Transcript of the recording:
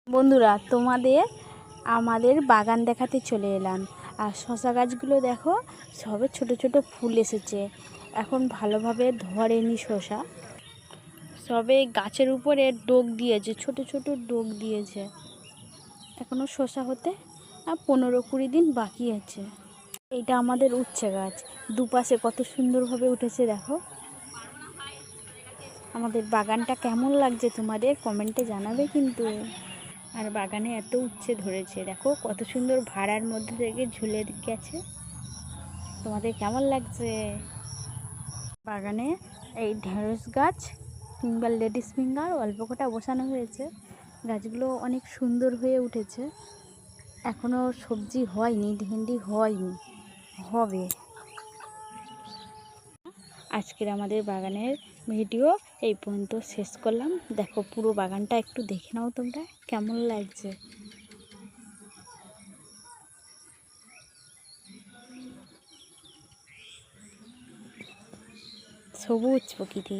বন্ধুরা, তোমাদের আমাদের বাগান দেখাতে চলে এলাম। আর শশা গাছগুলো দেখো, সবে ছোট ছোট ফুল এসেছে, এখন ভালোভাবে ধরেনি শশা, সবে গাছের উপরে ডোক দিয়েছে, ছোট ছোট ডোক দিয়েছে। এখনও শশা হতে 15-20 দিন বাকি আছে। এইটা আমাদের উচ্ছে গাছ, দুপাশে কত সুন্দরভাবে উঠেছে দেখো। আমাদের বাগানটা কেমন লাগছে তোমাদের কমেন্টে জানাবে কিন্তু। আর বাগানে এত উচ্ছে ধরেছে দেখো, কত সুন্দর ভাড়ার মধ্যে থেকে ঝুলে গেছে। তোমাদের কেমন লাগছে? বাগানে এই ঢেঁড়স গাছ কিংবা লেডিস ফিঙ্গার অল্প কটা বসানো হয়েছে। গাছগুলো অনেক সুন্দর হয়ে উঠেছে। এখনও সবজি হয়নি, ভেন্ডি হয়নি, হবে। আজকের আমাদের বাগানের ভিডিও এই পর্যন্ত শেষ করলাম। দেখো পুরো বাগানটা একটু দেখে নাও তোমরা, কেমন লাগছে। সবুজ প্রকৃতি।